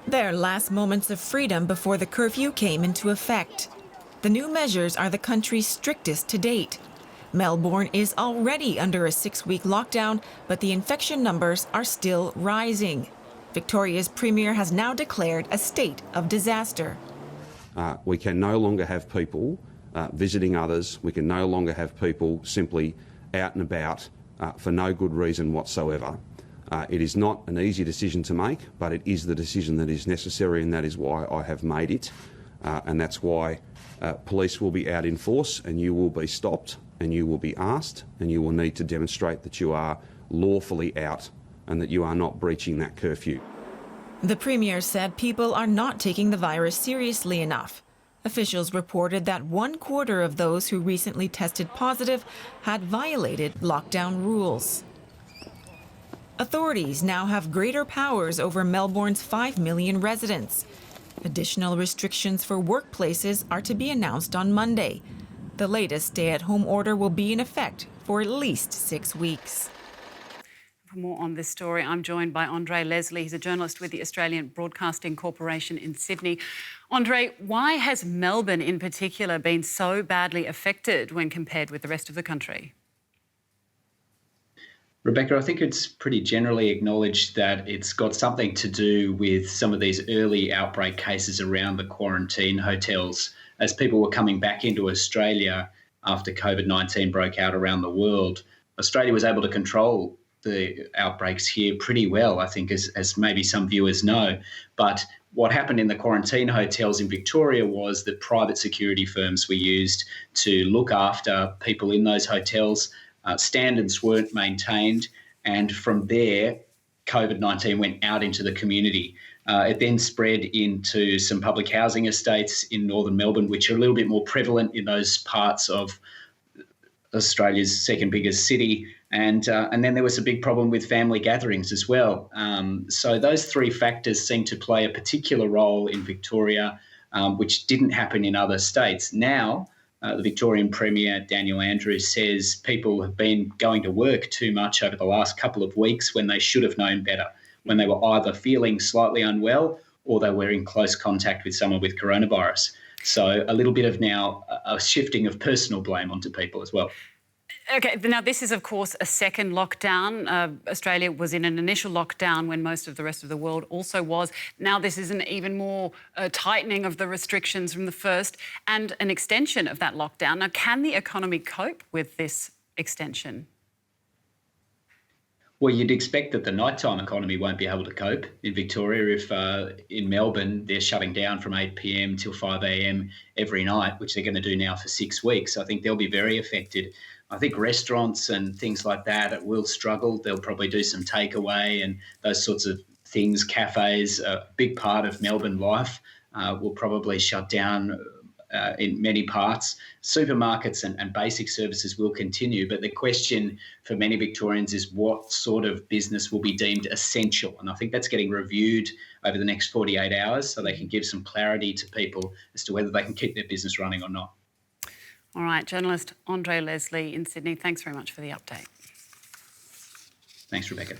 Their last moments of freedom before the curfew came into effect. The new measures are the country's strictest to date. Melbourne is already under a 6-week lockdown, but the infection numbers are still rising. Victoria's Premier has now declared a state of disaster. We can no longer have people visiting others. We can no longer have people simply out and about for no good reason whatsoever. It is not an easy decision to make, but it is the decision that is necessary, and that is why I have made it. And that's why police will be out in force, and you will be stopped, and you will be asked, and you will need to demonstrate that you are lawfully out and that you are not breaching that curfew. The Premier said people are not taking the virus seriously enough. Officials reported that 1/4 of those who recently tested positive had violated lockdown rules. Authorities now have greater powers over Melbourne's 5 million residents. Additional restrictions for workplaces are to be announced on Monday. The latest stay-at-home order will be in effect for at least 6 weeks. For more on this story, I'm joined by Andre Leslie. He's a journalist with the Australian Broadcasting Corporation in Sydney. Andre, why has Melbourne in particular been so badly affected when compared with the rest of the country? Rebecca, I think it's pretty generally acknowledged that it's got something to do with some of these early outbreak cases around the quarantine hotels. As people were coming back into Australia after COVID-19 broke out around the world, Australia was able to control the outbreaks here pretty well, I think, as maybe some viewers know. But what happened in the quarantine hotels in Victoria was that private security firms were used to look after people in those hotels. Standards weren't maintained, and from there, COVID-19 went out into the community. It then spread into some public housing estates in northern Melbourne, which are a little bit more prevalent in those parts of Australia's second biggest city. And then there was a big problem with family gatherings as well. So those three factors seem to play a particular role in Victoria, which didn't happen in other states. Now, the Victorian Premier, Daniel Andrews, says people have been going to work too much over the last couple of weeks when they should have known better, when they were either feeling slightly unwell or they were in close contact with someone with coronavirus. So a little bit of now a shifting of personal blame onto people as well. OK, now this is, of course, a second lockdown. Australia was in an initial lockdown when most of the rest of the world also was. Now this is an even more tightening of the restrictions from the first and an extension of that lockdown. Now, can the economy cope with this extension? Well, you'd expect that the nighttime economy won't be able to cope in Victoria if in Melbourne they're shutting down from 8 p.m. till 5 a.m. every night, which they're going to do now for 6 weeks. I think they'll be very affected. I think restaurants and things like that will struggle. They'll probably do some takeaway and those sorts of things. Cafes, a big part of Melbourne life, will probably shut down in many parts. Supermarkets and basic services will continue, but the question for many Victorians is what sort of business will be deemed essential. And I think that's getting reviewed over the next 48 hours so they can give some clarity to people as to whether they can keep their business running or not. All right, journalist Andre Leslie in Sydney, thanks very much for the update. Thanks, Rebecca.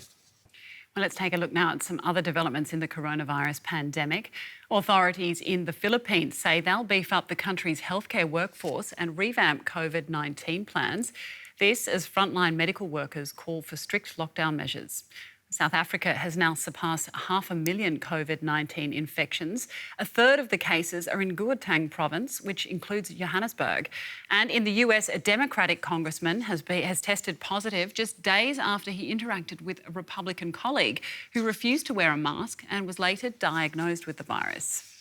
Well, let's take a look now at some other developments in the coronavirus pandemic. Authorities in the Philippines say they'll beef up the country's healthcare workforce and revamp COVID-19 plans. This as frontline medical workers call for strict lockdown measures. South Africa has now surpassed 500,000 COVID-19 infections. A third of the cases are in Gauteng province, which includes Johannesburg. And in the US, a Democratic congressman has tested positive just days after he interacted with a Republican colleague who refused to wear a mask and was later diagnosed with the virus.